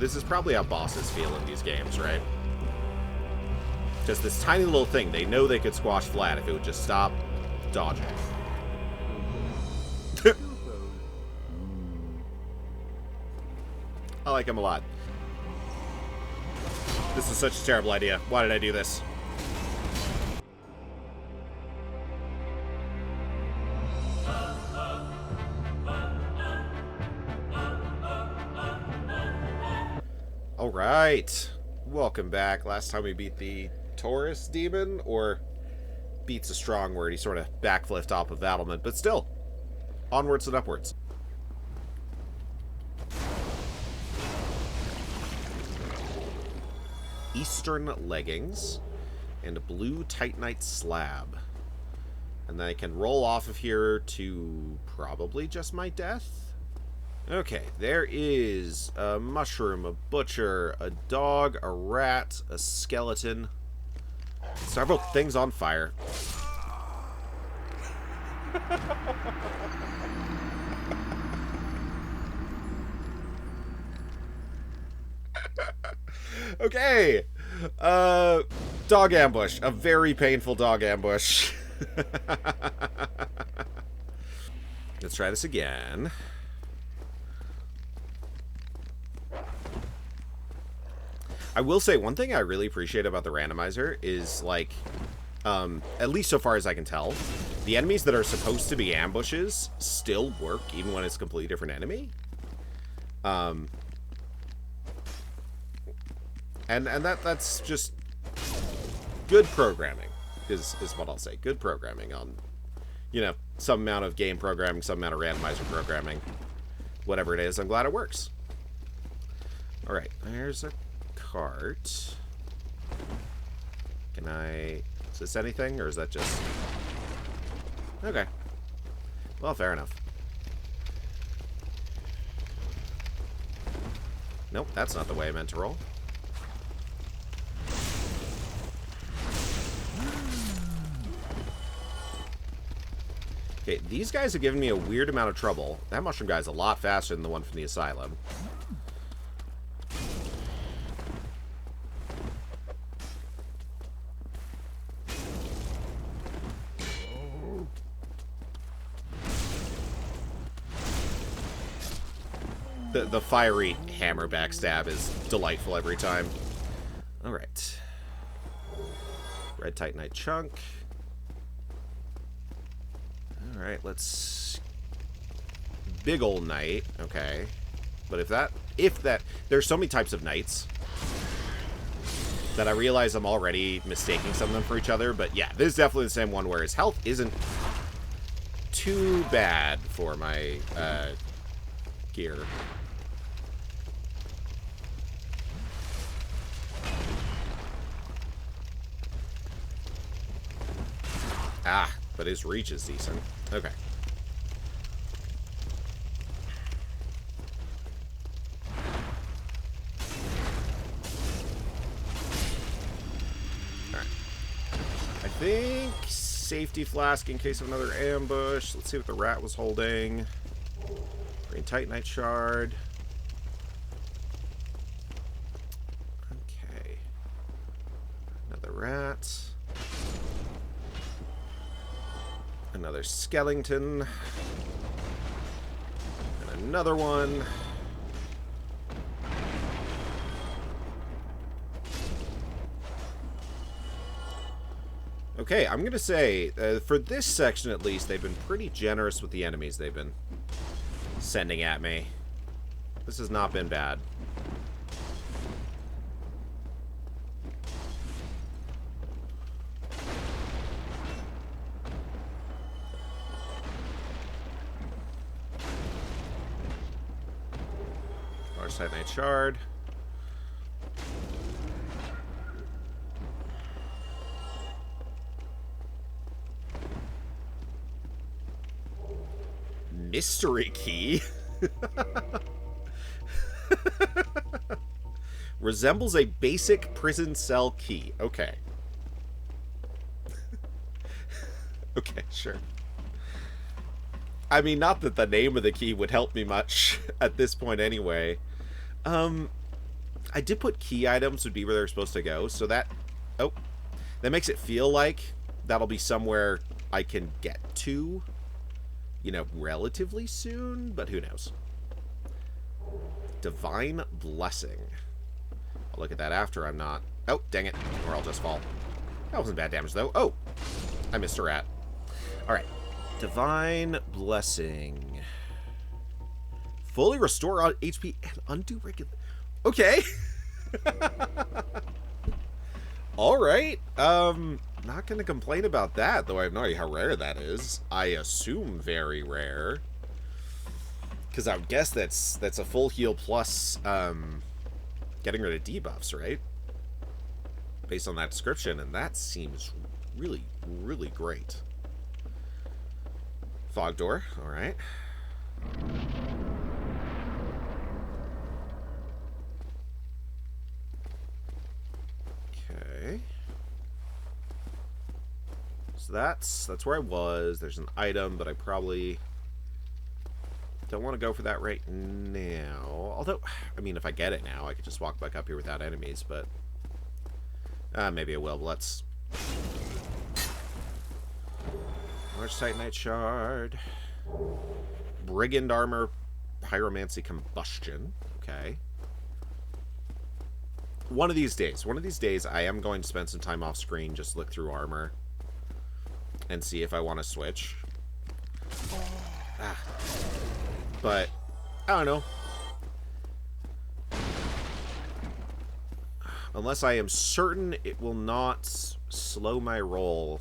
This is probably how bosses feel in these games, right? Just this tiny little thing they know they could squash flat if it would just stop dodging. I like him a lot. This is such a terrible idea. Why did I do this? Alright. Welcome back. Last time we beat the Taurus demon, or beat's a strong word. He sort of backflipped off of battlement, but still. Onwards and upwards. Eastern leggings and a blue titanite slab. And then I can roll off of here to probably just my death. Okay, there is a mushroom, a butcher, a dog, a rat, a skeleton. Several things on fire. Okay. Dog ambush. A very painful dog ambush. Let's try this again. I will say, one thing I really appreciate about the randomizer is, like, at least so far as I can tell, the enemies that are supposed to be ambushes still work, even when it's a completely different enemy. And that's just good programming, is what I'll say. Good programming on, you know, some amount of game programming, some amount of randomizer programming. Whatever it is, I'm glad it works. Alright, there's a cart. Can I... Is this anything, or is that just... Okay. Well, fair enough. Nope, that's not the way I meant to roll. Okay, these guys have given me a weird amount of trouble. That mushroom guy's a lot faster than the one from the asylum. The fiery hammer backstab is delightful every time. Alright. Red Titanite chunk. Alright, let's... Big ol' knight. Okay. But if that... There's so many types of knights that I realize I'm already mistaking some of them for each other. But yeah, this is definitely the same one where his health isn't too bad for my gear. Ah, but his reach is decent. Okay. Alright. I think safety flask in case of another ambush. Let's see what the rat was holding. Green Titanite shard. Okay. Another rat. Another skeleton. And another one. Okay, I'm going to say, for this section at least, they've been pretty generous with the enemies they've been sending at me. This has not been bad. Titanite shard. Mystery key. Resembles a basic prison cell key. Okay. Okay, sure. I mean, not that the name of the key would help me much at this point anyway. I did put key items would be where they're supposed to go, so that... Oh. That makes it feel like that'll be somewhere I can get to, you know, relatively soon, but who knows. Divine Blessing. I'll look at that after I'm not... Oh, dang it. Or I'll just fall. That wasn't bad damage, though. Oh! I missed a rat. Alright. Divine Blessing. Fully restore HP and undo regular... Okay! Alright. Not gonna complain about that, though I have no idea how rare that is. I assume very rare. Because I would guess that's a full heal plus getting rid of debuffs, right? Based on that description, and that seems really, really great. Fog door, alright. Okay. So that's where I was. There's an item, but I probably don't want to go for that right now. Although, I mean, if I get it now, I could just walk back up here without enemies, but... maybe I will, but let's... Large Titanite Shard. Brigand Armor. Pyromancy Combustion. Okay. One of these days, I am going to spend some time off screen, just look through armor, and see if I want to switch. But, I don't know. Unless I am certain it will not slow my roll,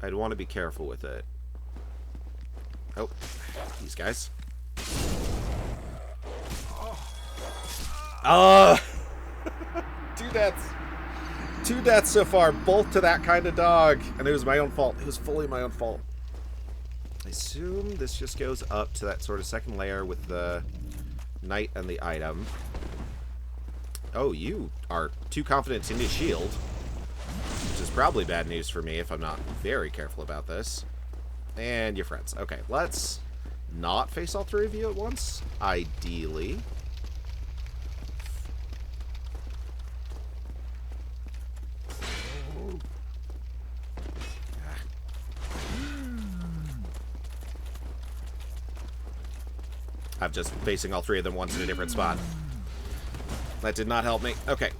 I'd want to be careful with it. Oh, these guys. Two deaths so far, both to that kind of dog. And it was my own fault. It was fully my own fault. I assume this just goes up to that sort of second layer with the knight and the item. Oh, you are too confident in his shield. Which is probably bad news for me if I'm not very careful about this. And your friends. Okay, let's not face all three of you at once. Ideally. I'm just facing all three of them once in a different spot. That did not help me. Okay.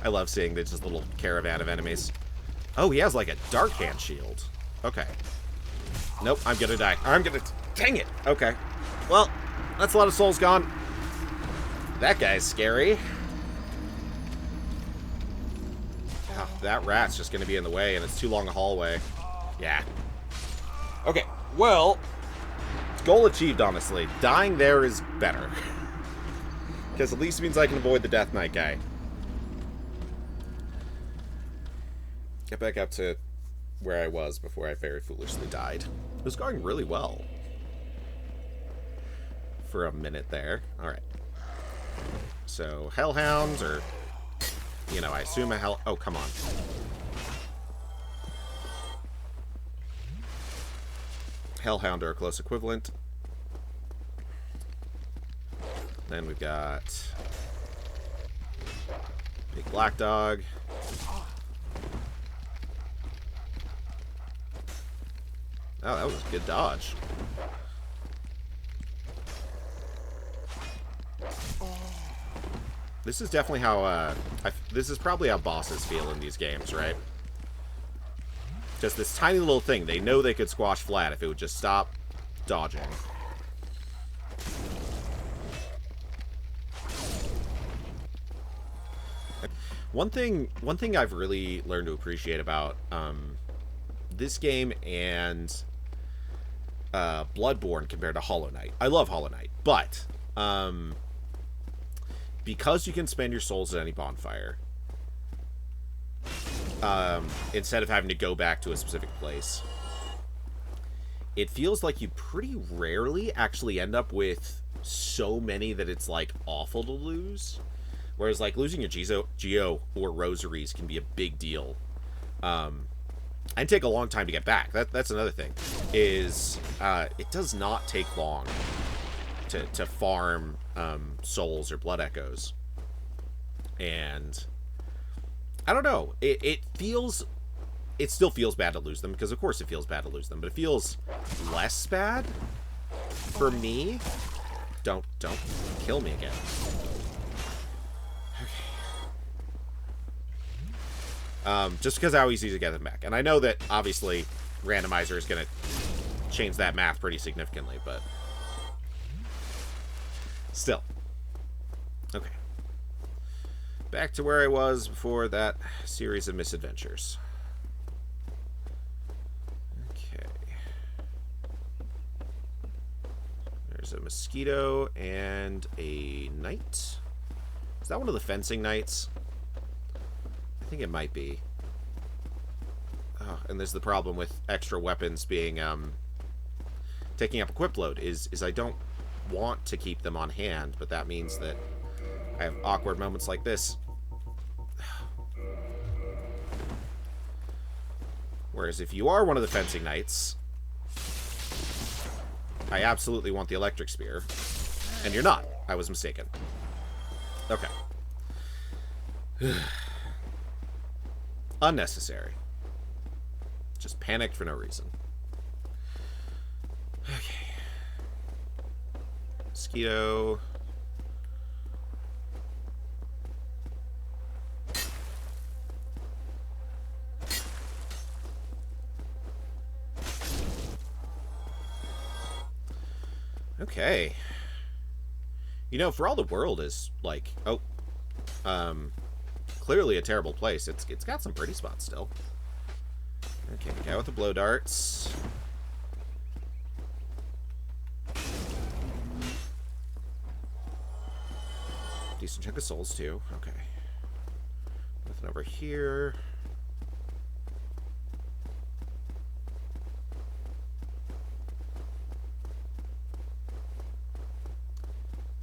I love seeing this just little caravan of enemies. Oh, he has like a dark hand shield. Okay. Nope, I'm gonna die. I'm gonna... Dang it! Okay. Well, that's a lot of souls gone. That guy's scary. Oh, that rat's just gonna be in the way, and it's too long a hallway. Yeah. Okay, well... Goal achieved, honestly. Dying there is better. Because at least it means I can avoid the Death Knight guy. Get back up to where I was before I very foolishly died. It was going really well. For a minute there. Alright. So, Hellhounds, or... You know, I assume a hell... Oh, come on. Hellhound are a close equivalent. Then we've got... Big Black Dog. Oh, that was a good dodge. This is definitely how, this is probably how bosses feel in these games, right? Just this tiny little thing. They know they could squash flat if it would just stop dodging. One thing I've really learned to appreciate about this game and Bloodborne compared to Hollow Knight. I love Hollow Knight, but because you can spend your souls at any bonfire, instead of having to go back to a specific place, it feels like you pretty rarely actually end up with so many that it's like awful to lose. Whereas like losing your Geo or Rosaries can be a big deal. And take a long time to get back. That's another thing. Is it does not take long to farm souls or blood echoes. And I don't know. It still feels bad to lose them, because of course it feels bad to lose them, but it feels less bad for me. Don't kill me again. Okay. Just because how easy to get them back. And I know that obviously randomizer is going to change that math pretty significantly, but still. Okay. Back to where I was before that series of misadventures. Okay. There's a mosquito and a knight. Is that one of the fencing knights? I think it might be. Oh, and there's the problem with extra weapons being taking up equip load is I don't want to keep them on hand, but that means that I have awkward moments like this. Whereas if you are one of the fencing knights, I absolutely want the electric spear. And you're not. I was mistaken. Okay. Unnecessary. Just panicked for no reason. Okay. Mosquito. Okay. You know, for all the world is like, clearly a terrible place, it's got some pretty spots still. Okay, guy with the blow darts. Decent chunk of souls too. Okay. Nothing over here.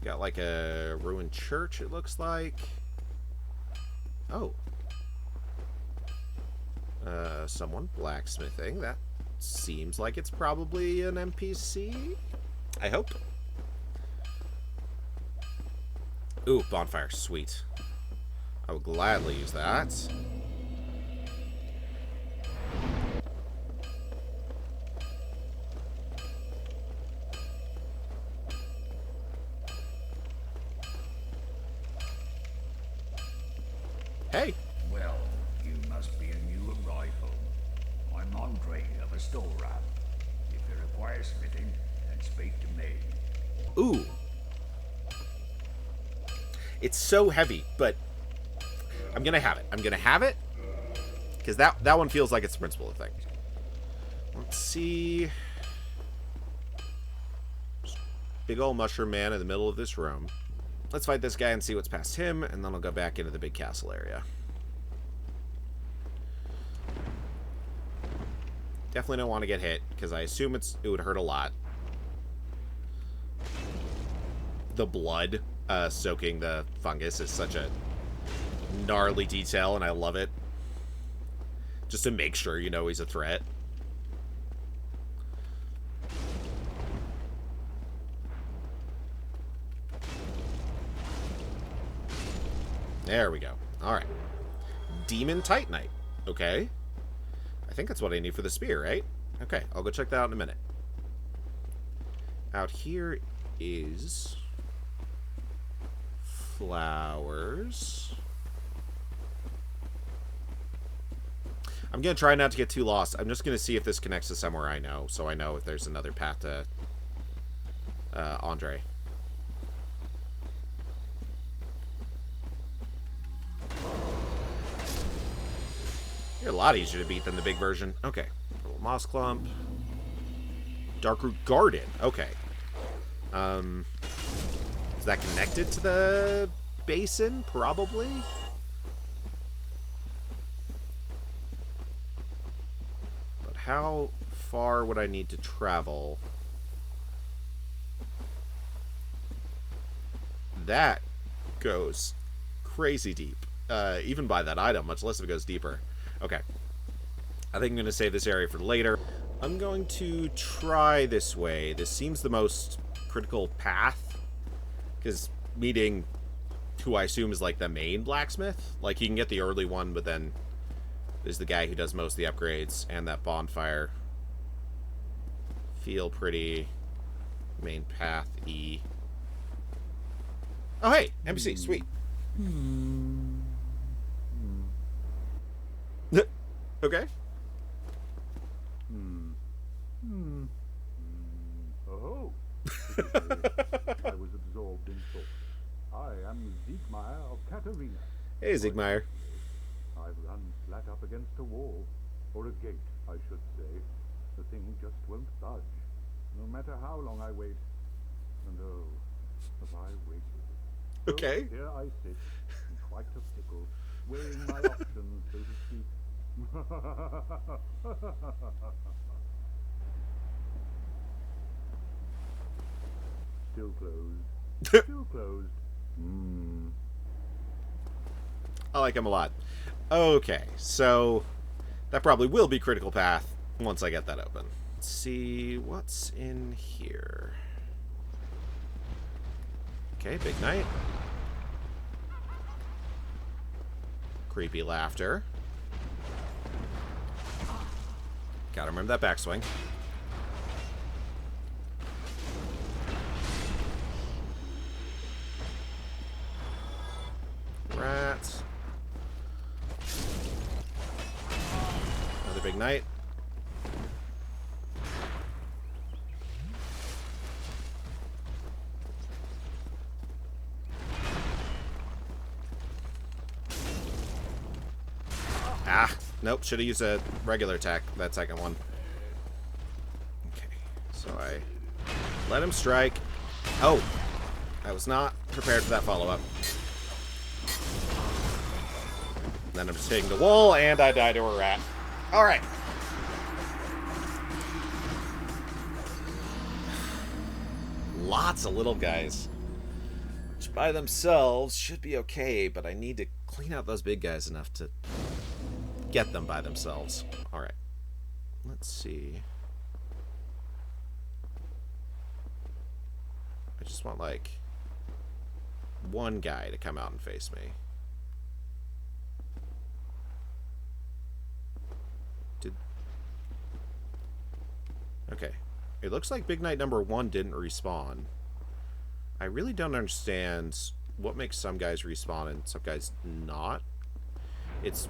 Got like a ruined church, it looks like. Oh. Someone blacksmithing. That seems like it's probably an NPC. I hope. Ooh, bonfire. Sweet. I would gladly use that. Hey. Well, you must be a new arrival. I'm Andre of a store wrap. If you require smithing, then speak to me. Ooh. It's so heavy, but I'm gonna have it. I'm gonna have it because that one feels like it's the principal thing. Let's see. Big old mushroom man in the middle of this room. Let's fight this guy and see what's past him, and then I'll go back into the big castle area. Definitely don't want to get hit, because I assume it would hurt a lot. The blood soaking the fungus is such a gnarly detail, and I love it. Just to make sure you know he's a threat. There we go. Alright. Demon Titanite. Okay. I think that's what I need for the spear, right? Okay, I'll go check that out in a minute. Out here is flowers. I'm going to try not to get too lost. I'm just going to see if this connects to somewhere I know, so I know if there's another path to Andre. You're a lot easier to beat than the big version. Okay. A little moss clump. Darkroot Garden. Okay. Is that connected to the basin? Probably. But how far would I need to travel? That goes crazy deep. Even by that item, much less if it goes deeper. Okay. I think I'm going to save this area for later. I'm going to try this way. This seems the most critical path. Because meeting who I assume is like the main blacksmith. Like he can get the early one, but then there's the guy who does most of the upgrades. And that bonfire. Feel pretty main path-y. Oh, hey! NPC, sweet. Okay. Oh. I was absorbed in thought. I am Siegmeyer of Katarina. Hey, Siegmeyer. I've run flat up against a wall. Or a gate, I should say. The thing just won't budge. No matter how long I wait. And oh, have I waited. Okay. So here I sit, in quite a pickle, weighing my options, so to speak. Still closed. Still closed. I like him a lot. Okay, so that probably will be critical path once I get that open. Let's see what's in here. Okay, big night. Creepy laughter. Gotta remember that backswing. Rats. Another big night. Ah, nope, should have used a regular attack, that second one. Okay, so I let him strike. Oh, I was not prepared for that follow-up. Then I'm just hitting the wall, and I die to a rat. Alright. Lots of little guys. Which by themselves should be okay, but I need to clean out those big guys enough to get them by themselves. Alright. Let's see. I just want, like, one guy to come out and face me. Okay. It looks like Big Knight number 1 didn't respawn. I really don't understand what makes some guys respawn and some guys not. It's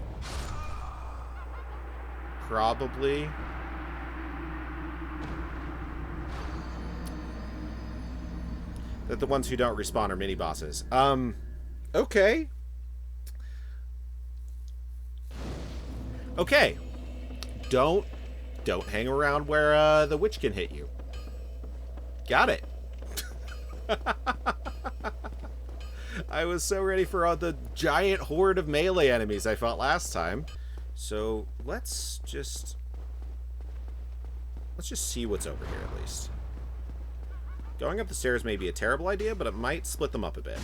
probably that the ones who don't respawn are mini-bosses. Okay. Okay. Don't hang around where the witch can hit you. Got it. I was so ready for the giant horde of melee enemies I fought last time. So let's just see what's over here at least. Going up the stairs may be a terrible idea, but it might split them up a bit.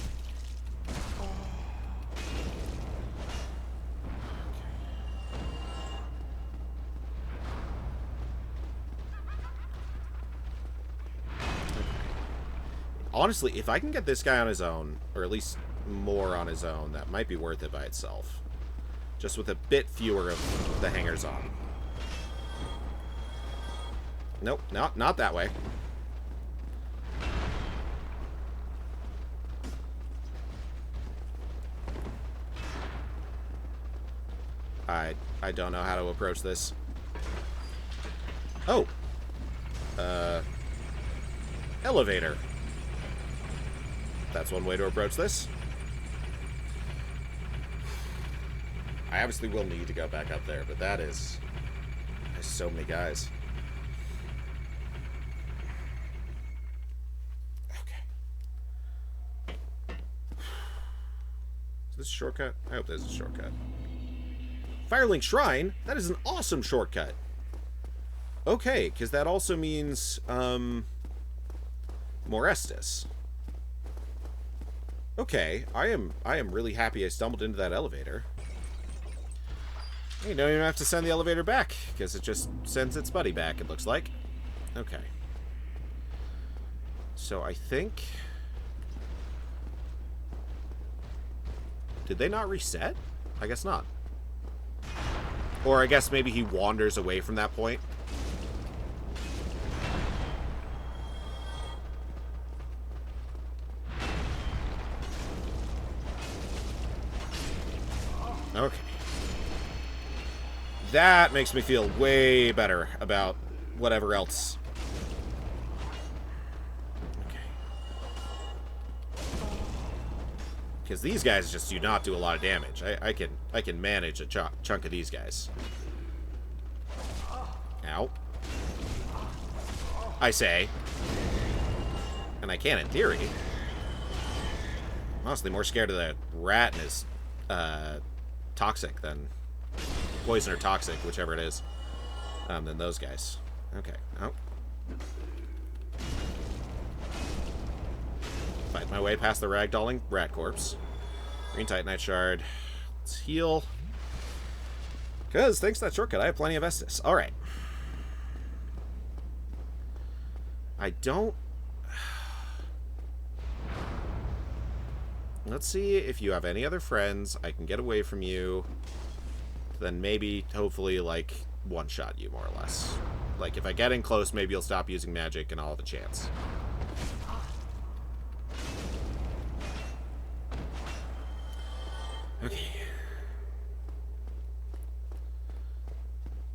Honestly, if I can get this guy on his own, or at least more on his own, that might be worth it by itself. Just with a bit fewer of the hangers on. Nope, not that way. I don't know how to approach this. Oh. Elevator. That's one way to approach this. I obviously will need to go back up there, but there's so many guys. Okay. Is this a shortcut? I hope this is a shortcut. Firelink Shrine? That is an awesome shortcut. Okay, because that also means, Morestus. Okay, I am really happy I stumbled into that elevator. You don't even have to send the elevator back, because it just sends its buddy back, it looks like. Okay. So I think... Did they not reset? I guess not. Or I guess maybe he wanders away from that point. Okay. That makes me feel way better about whatever else. Okay. Because these guys just do not do a lot of damage. I can manage a chunk of these guys. Ow. I say. And I can in theory. I'm honestly more scared of the rat and his toxic than poison or toxic, whichever it is, than those guys. Okay. Oh. Fight my way past the ragdolling rat corpse. Green Titanite shard. Let's heal. Because thanks to that shortcut, I have plenty of Estus. Alright. I don't... Let's see if you have any other friends. I can get away from you. Then maybe, hopefully, like, one-shot you, more or less. Like, if I get in close, maybe you'll stop using magic and I'll have a chance. Okay.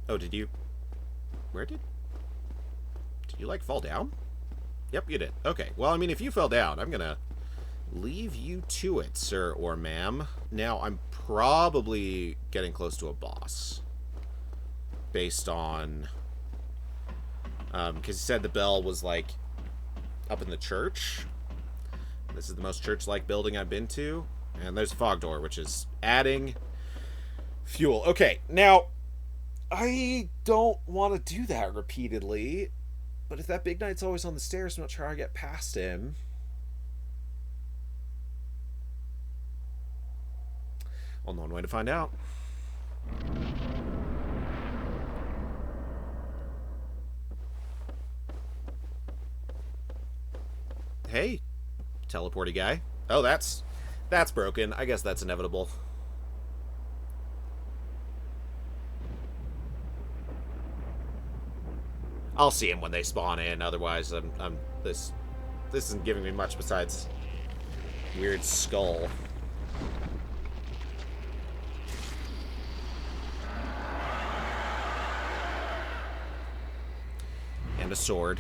Oh, did you... Where did... Did you, like, fall down? Yep, you did. Okay. Well, I mean, if you fell down, I'm gonna leave you to it, sir or ma'am. Now, I'm probably getting close to a boss. Based on... because he said the bell was, like, up in the church. This is the most church-like building I've been to. And there's a fog door, which is adding fuel. Okay, now, I don't want to do that repeatedly. But if that big knight's always on the stairs, I'm not sure how I get past him. Only one way to find out. Hey, teleporty guy. Oh, that's broken. I guess that's inevitable. I'll see him when they spawn in. Otherwise, this isn't giving me much besides weird skull. And a sword.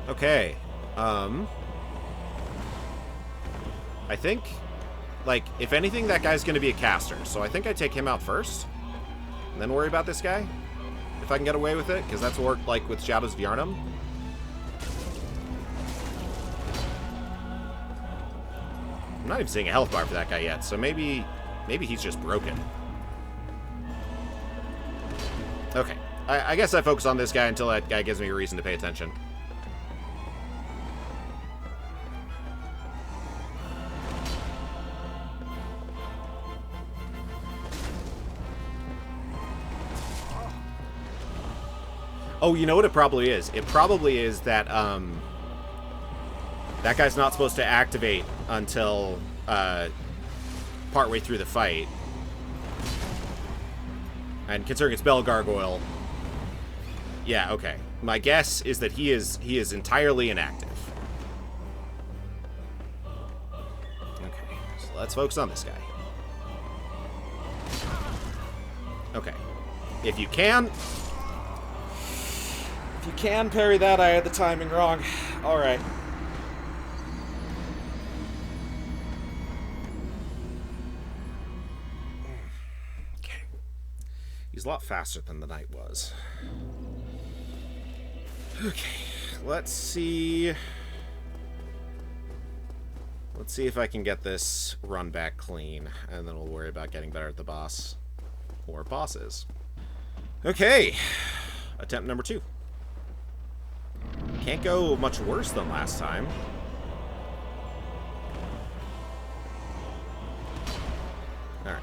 Okay. I think, like, if anything, that guy's going to be a caster. So I think I take him out first. And then worry about this guy. If I can get away with it. Because that's worked, like, with Shadows of Yharnam. I'm not even seeing a health bar for that guy yet. So maybe he's just broken. Okay. I guess I focus on this guy until that guy gives me a reason to pay attention. Oh, you know what it probably is? It probably is that, that guy's not supposed to activate until, partway through the fight. And considering it's Bell Gargoyle... Yeah, okay. My guess is that he is entirely inactive. Okay, so let's focus on this guy. Okay. If you can parry that, I had the timing wrong. Alright. Okay. He's a lot faster than the knight was. Okay. Let's see. Let's see if I can get this run back clean, and then we'll worry about getting better at the boss. Or bosses. Okay. Attempt number 2. Can't go much worse than last time. Alright.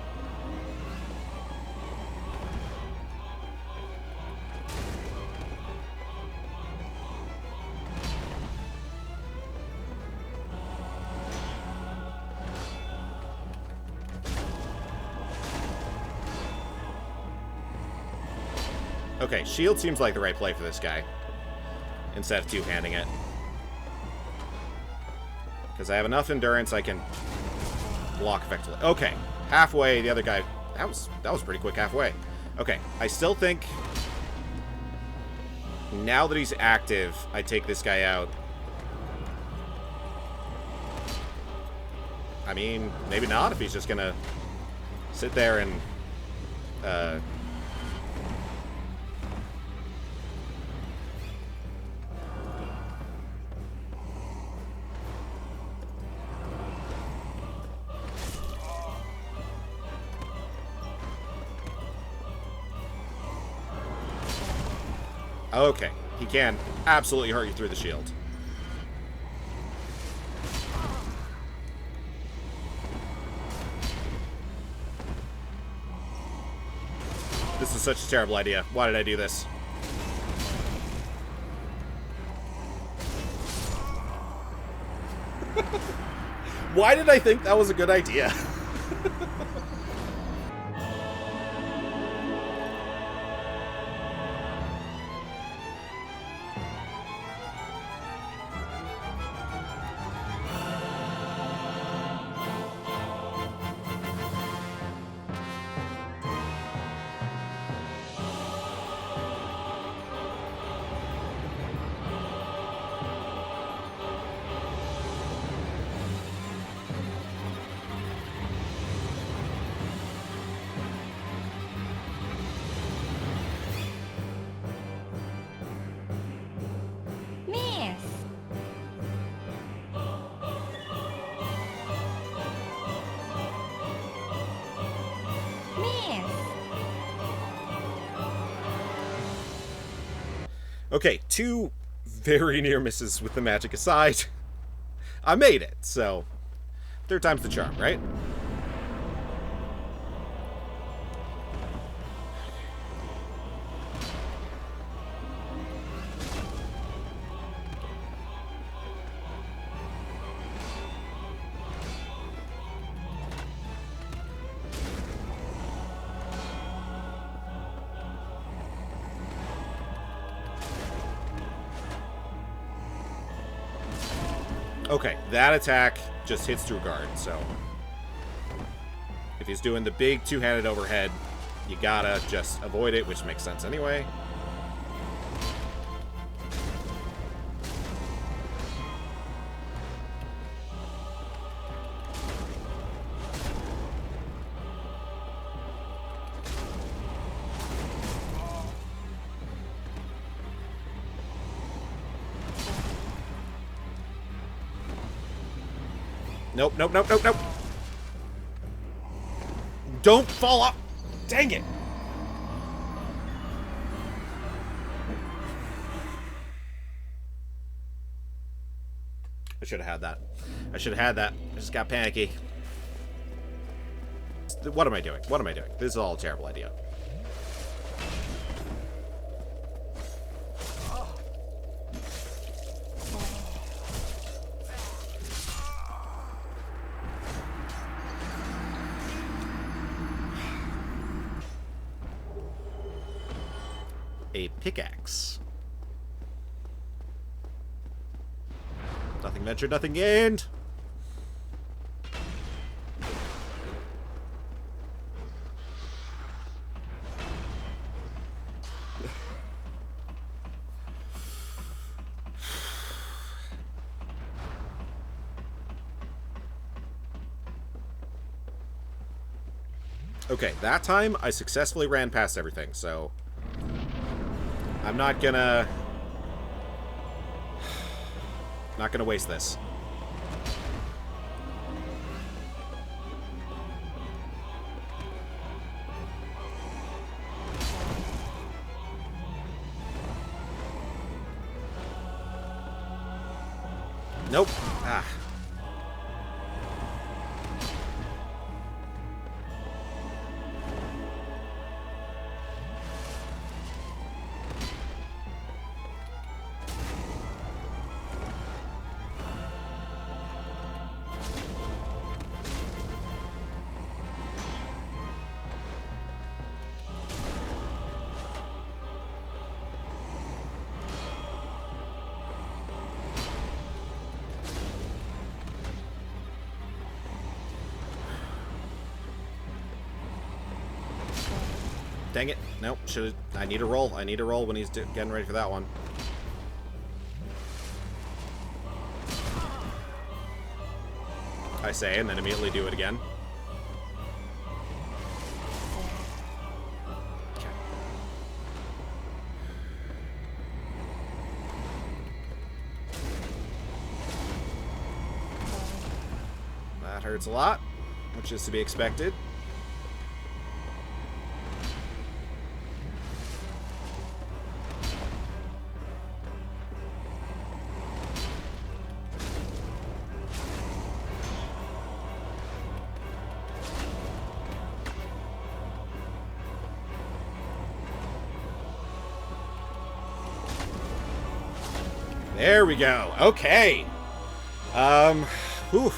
Okay, shield seems like the right play for this guy. Instead of two-handing it. Because I have enough endurance, I can block effectively. Okay, halfway, the other guy... That was pretty quick halfway. Okay, I still think... Now that he's active, I take this guy out. I mean, maybe not if he's just gonna sit there and... Okay, he can absolutely hurt you through the shield. This is such a terrible idea. Why did I do this? Why did I think that was a good idea? Okay, 2 very near misses with the magic aside. I made it, so 3rd time's the charm, right? Okay, that attack just hits through guard, so... If he's doing the big two-handed overhead, you gotta just avoid it, which makes sense anyway. Nope, nope, nope, nope, nope. Don't fall off. Dang it. I should have had that. I should have had that. I just got panicky. What am I doing? What am I doing? This is all a terrible idea. A pickaxe. Nothing ventured, nothing gained. Okay, that time I successfully ran past everything, so I'm not gonna waste this. Nope. Ah. Dang it. Nope. I need a roll. I need a roll when he's getting ready for that one. I say, and then immediately do it again. Okay. That hurts a lot, which is to be expected. There we go. Okay. Whew.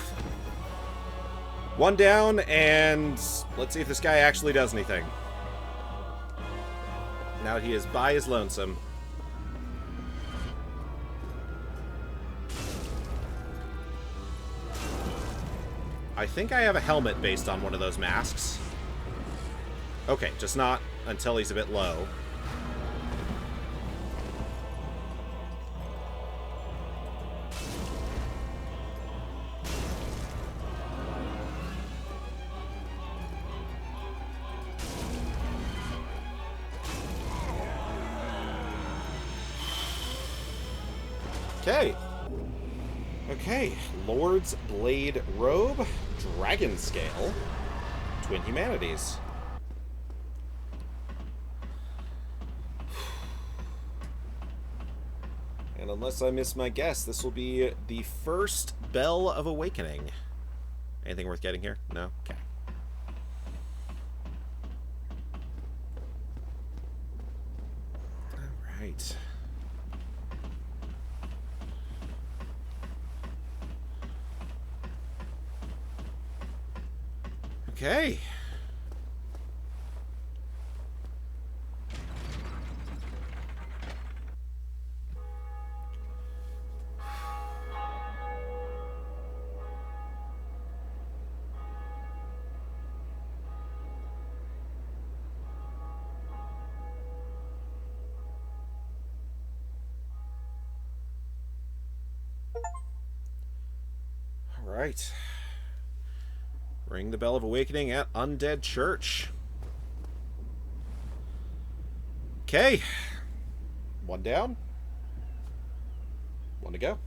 One down, and let's see if this guy actually does anything. Now he is by his lonesome. I think I have a helmet based on one of those masks. Okay, just not until he's a bit low. Okay. Okay. Lord's Blade Robe, Dragon Scale, Twin Humanities. And unless I miss my guess, this will be the first Bell of Awakening. Anything worth getting here? No? Okay. Alright. Okay. All right. Ring the Bell of Awakening at Undead Church. Okay. One down. One to go.